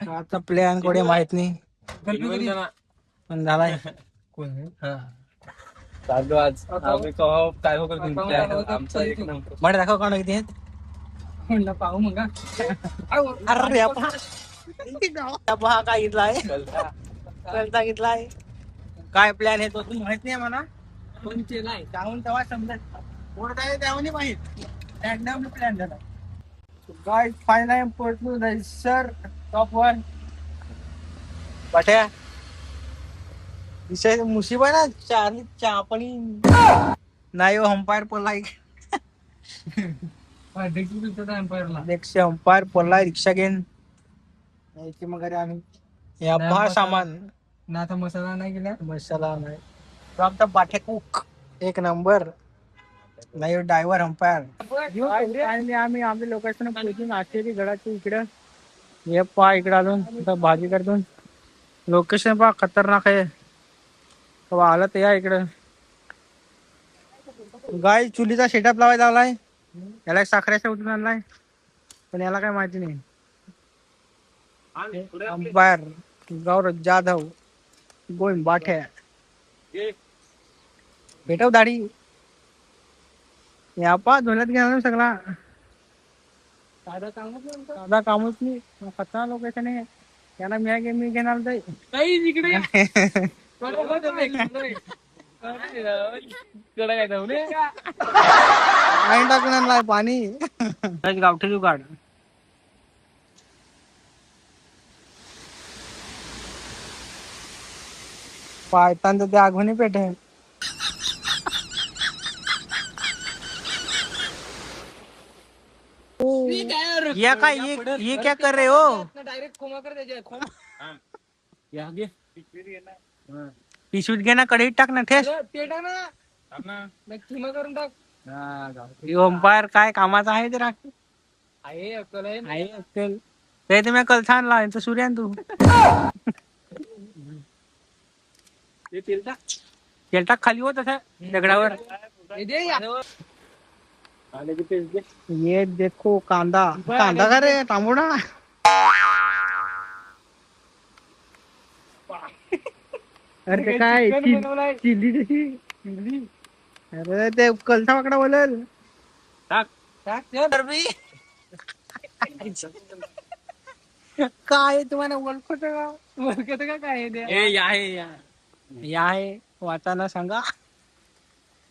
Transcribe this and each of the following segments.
आता प्लॅन कोणी माहित नाही पण झालाय. चालू आज आम्ही काय हो आमचा एक नंबर मध्ये दाखव कोण किती आहेत म्हणलं पाहू मग अरे पहा काय घेतलाय कळता घेतलाय काय प्लॅन आहे तो तुम्ही माहित नाही म्हणा फोन केलाय सांगून तेव्हा समजत कोणता आहे त्यावर नाही माहित एकदम प्लॅन झाला गाय फायनल पोर्टू सर टॉप वन पाठ्या विषय मुसीबत ना चार चापणी नाही हो अंपायर पडलाय नेक्स्ट अंपायर पडलाय रिक्षा घेऊन यायची मग घरी आम्ही या सामान ना आता मसाला नाही गेला मसाला नाही तो आमचा पाठ्या कुक एक नंबर नाही ड्रायव्हर अंपायर आम्ही आमच्या लोकेशन पोहोचून आश्चर्य गडाच्या इकडं हे पहा इकडे अजून भाजी करतो लोकेशन पहा खतरनाक आहे आलं तर या इकडं गाय चुलीचा सेटअप लावायला लावलाय याला एक साखरेचा उठून आणलाय पण याला काय माहिती नाही अंपायर गौरव जाधव गोविंद बाठ्या भेटव दाढी या पा धुल्यात घेणार सगळा साधा कामच नाही खतरनाक लोकेशन आहे त्यांना मी घेणार काही इकडे टाकून आणलाय पाणी गावठी जुगाड पायतांचं ते आगवणी पेटे ये काय ये क्या कर रहे हो डायरेक्ट खोमा कर त्याच्यात पिशवीत घे ना कढईत टाक ना ठेस ते टाक ना खिमा करून टाक अंपायर काय कामाचा आहे ते राख आहे अक्कल आहे अक्कल ते तुम्ही कलथा आणला तो सूर्यान तू तेल टाक खाली होत तसं दगडावर ये देखो कांदा कांदा का रे तांबूडा अरे ते काय चिल्ली तशी अरे ते कलथा वाकडा बोलेल टाक काय तुम्हाला ओळखत का ओळखत का काय आहे वाटाणा सांगा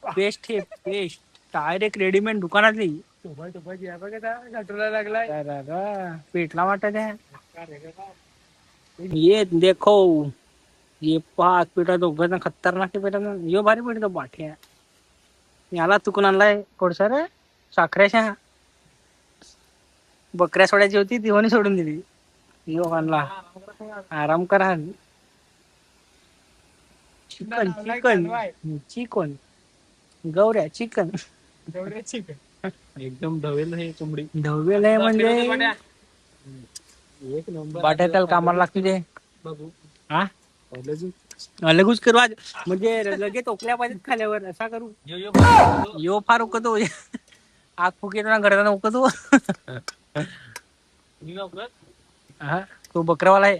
पेस्ट हे पेस्ट डायरेक्ट रेडीमेड दुकानातली घटूला लागलाय पेटला वाटत ये देखो ये पाच पेटा दोघं खतरनाक पेटा यो भारी पेटतो बाठ्या याला चुकून आणलाय कोडसा रे साखरेच्या बकऱ्या सोडायची होती ती सोडून दिली यो आणला आराम करा चिकन चिकन चिकन गौऱ्या चिकन एकदम धवेल हे कोंबडी धवेल आहे म्हणजे एक नंबर बाट्याला कामाला लागते ते बघू हा लगूच करू आज म्हणजे लगेच ओकल्या पाहिजेत खाल्यावर असा करू यो फार उकतो आग फुके ना घराला उकतो हा तो बकरावाला आहे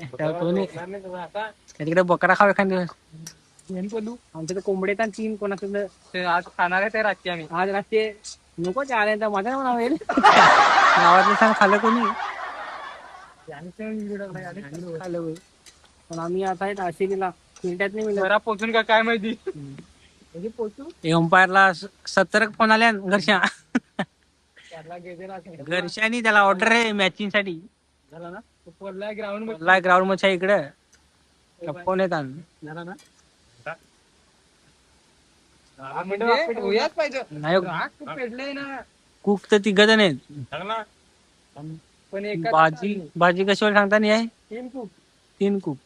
तिकडे बकरा खावा एखाद दिवस आमच्या कोंबडे तीन कोणाचं आज खाणार आहे ते रात्री आम्ही आज रात्री नको आले तर माझ्या म्हणा होईल गावातलं सांग खाल्लं कोणी खाल्लं होईल पण आम्ही आता आहेत आशिरीला मिनिटात नाही घरा पोचून का काय माहिती अंपायरला 70 फोन आल्या घरच्या घरच्यानी त्याला ऑर्डर आहे मॅचिंग साठी झाला ना ग्राउंड ग्राउंड मध्ये इकडे फोन येतात झाला ना कुक तर 3 जण आहेत पण भाजी कशावर सांगता नाही आहे 3 कुक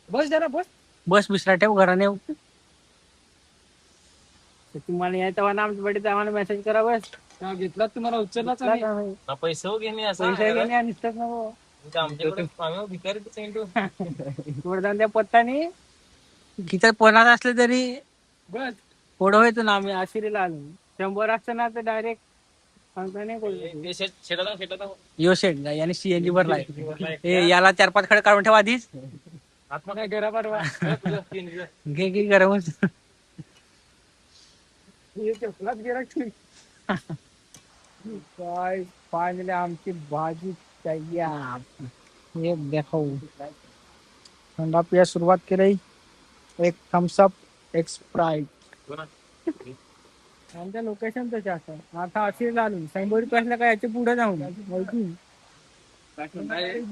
बस जरा बस विसरा ठेव घराने तुम्हाला यायचं ना आमच्या बडे आम्हाला मेसेज करा बस घेतला तुम्हाला उचललाच पैसे घेणे त्या पत्तानी किती पन्नास असले तरी बस पुढं व्हायचं ना आम्ही आशिरीला आलो 100 असतं ना तर डायरेक्ट सांगता नाही कोणी. ते शेतात यो शेट याने सीएनजी भरलाय. याला 4-5 खडे काढून ठेवा आधीच. आत्मा काय गरा पाठवा घे घे गरमच. काय फायनली आमची भाजी तयार. ये देखो थंडा पिया सुरुवात केली. एक थम्सअप एक स्प्राईट. आमच्या लोकेशन तसे असं आता असे झालं संबोरी कसला काय याच्या पुढे जाऊन माहिती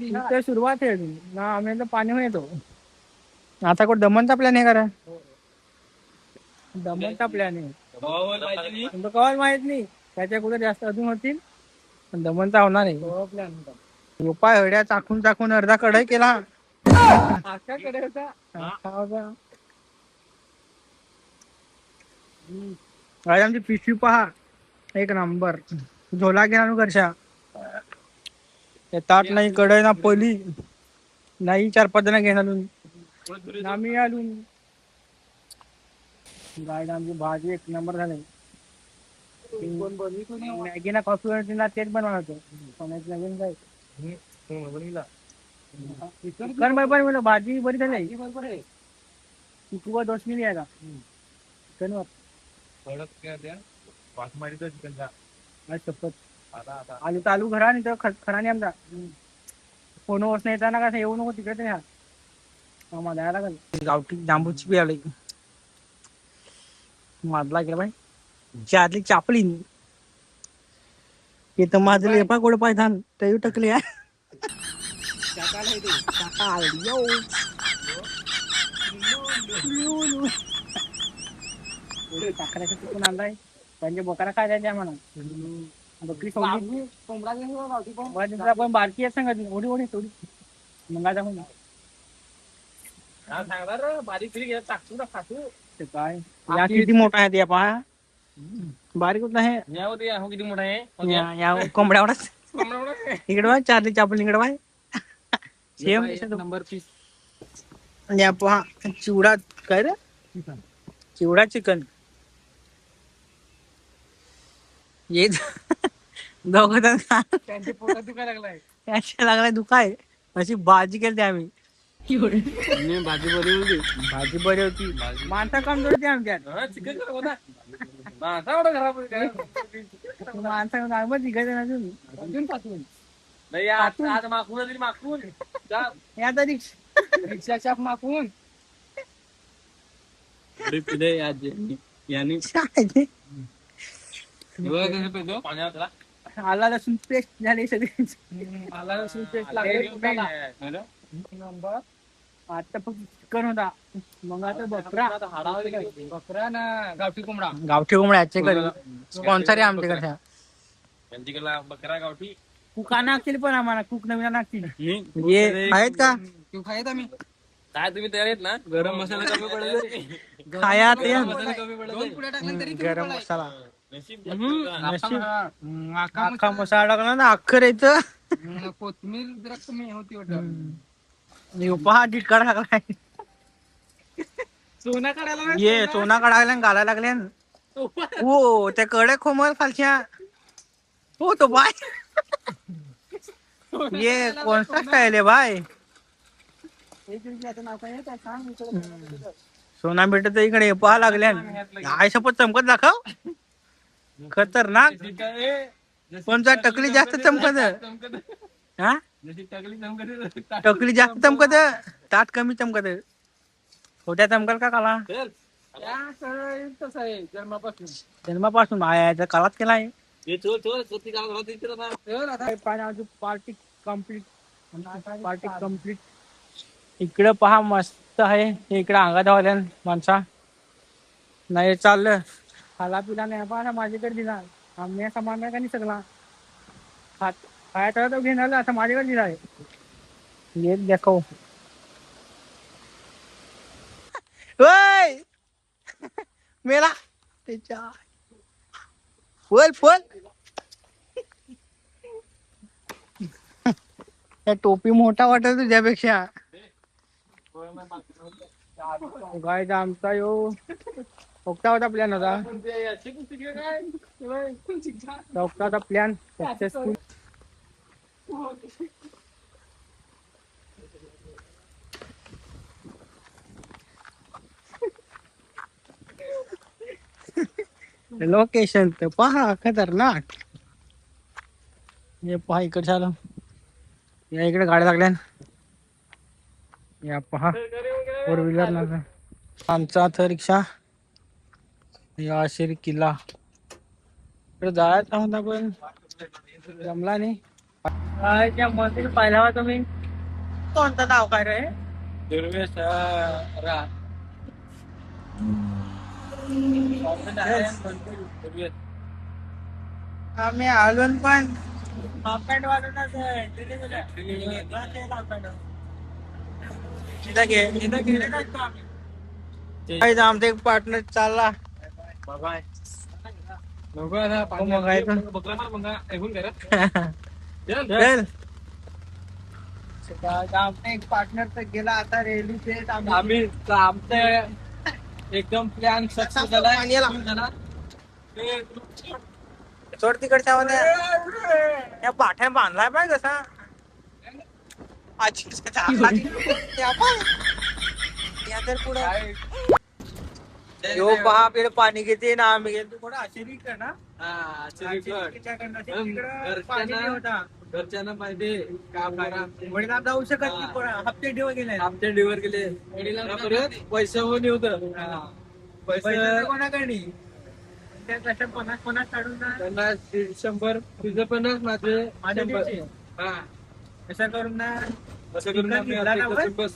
इथे सुरुवात आहे अजून ना आम्ही पाणी येतो. आता कुठं दमनचा प्लॅन आहे करा. दमनचा प्लॅन आहे तुमचं कवाल माहित नाही. त्याच्या कुठे जास्त अजून होतील पण दमनचा होणार आहे प्लॅन. उपाय हड्या चाकून चाकून अर्धा कढई केला. कडे होता आज आमची पिशवी पहा एक नंबर. झोला घ्या घरच्या ताट नाही कढई ना पली नाही 4-5 जण घेणार आम्ही आलून. गायला आमची भाजी एक नंबर झाली. मॅगी ना कॉफी वरती तेच बनवणार होतो नवीन काय चिकन बरोबर म्हणलं भाजी बरी झाली. बरोबर आहे चिकू दोष नाही आहे का चिकन आलू तर आलू घरा नाही तर खरा नाही आमचा फोन वस नाही येताना कसं येऊ नको तिकडे ह्या आम्हाला द्यायला लागेल. गावठी जांबूची बी आली मारला गेला बाई चारली चापली इथं माझं लेपा गोड पायथान ते टकली आहे. तिकून आणलाय म्हणजे बकरा खायचा म्हणा बकरी पण बारकी आहे सांगा ओढी ओढी थोडी मंगाचा म्हणून बारीक टाकतो ना खातो काय या किती मोठा आहे ते पहा बारीक होत आहे. किती मोठा आहे या कोंबड्यावरच इकडे चारली चापल इकडे बाय सेम नंबर पीस या पहा चिवडा काय रे चिवडा चिकन ये दोघ त्यांच्या पोटात दुखायला लागलाय लागलाय दुखाय अशी भाजी केली आम्ही. भाजी बरी होती भाजी बरी होती माणसं कम होती आमच्यात चिकन माणसं अजून अजून पाठवून नाही आज मागून या तरी रिक्षा चाप मागून आला लसूण पेस्ट झाली सगळी. आला लसूण पेस्ट नंबर आता फक्त चिकन होता मग आता बकरा ना गावठी कोंबडा गावठी कोंबड्याचे स्पॉन्सर आहे आमच्याकडे. त्यांच्याकडला बकरा गावठी कुका नागतील पण आम्हाला कुक नवीन नागतील ये आहेत का तू खायत आम्ही काय तुम्ही तयार आहेत ना गरम मसाला कमी पडेल खाया ते दोन पुढे टाकलं तरी गरम मसाला नशीब अख्खा मसाला टाकला ना अख्खर यायचं. कोथमीर जरा कमी होती वाटत. उपहा डिटका टाकलाय सोना काढायला ये सोना काढायला घालायला लागले हो त्या कडे खोमल खालच्या हो तो बाय ये कोणता स्टाईल आहे बाय सोना भेटत इकडे पहा लागल्या आय शपथ चमकत दाखव खतरनाक कोणता टकली जास्त चमकत हा टकली जास्त चमकत ताट कमी चमकत खोट्या चमकल का काला तसं आहे जन्मापासून जन्मापासून आया कालात केलाय. पार्टी कम्प्लीट इकडं पहा मस्त आहे इकडं अंगात वाल्या माणसा नाही चाललं खाला पिला नाही पहा माझ्याकडे दिला आम्ही सामान नाही का नाही सगळा खायचा तो घेणार आता माझ्याकडे दिला आहे ये देखो मेला त्याच्या फुल फुल टोपी मोठा वाटत तुझ्यापेक्षा काय आमचा यो होता प्लॅन होता चौकाचा प्लॅन सक्सेसफुल. लोकेशन तर पहा खतरनाक. हे पहा इकडे झालं, या इकडे गाड्या लागल्या. या पहा फोर व्हीलर ना आमचा आता रिक्षा. या आशिर किल्ला इकडे जायचा होता पण जमला नाही. त्या मंदिर पाहिला होता तुम्ही, कोणतं नाव काय रे? दुर्वेश आम्ही आलो पण हाफपॅन्ट वाजवणार आमचा एक पार्टनर चालला बघा. चल. आमचा एक पार्टनर तर गेला आता रेल्वे. आम्ही आमचं एकदम प्लॅन सक्सेस झाला. सोड तिकडच्या मध्ये या पाठ्या बांधलाय पाय कसा. या तर पुढे यो पहा आपल्याला पाणी घेते ना आम्ही घेतो थोडं आश्चर्य कर ना. घरच्यांना पाहिजे काम करा. वडिलांना जाऊ शकत नाही, हप्ते दिवस गेले. आमच्या डिवर गेले पैसे होऊन येऊ तर पैसे कोणाकडे त्या कशा 50 काढून ना 100 तुझं 50 माझे 100. हा कशा करून ना असं करून आम्ही घेतला ना आता वर? बस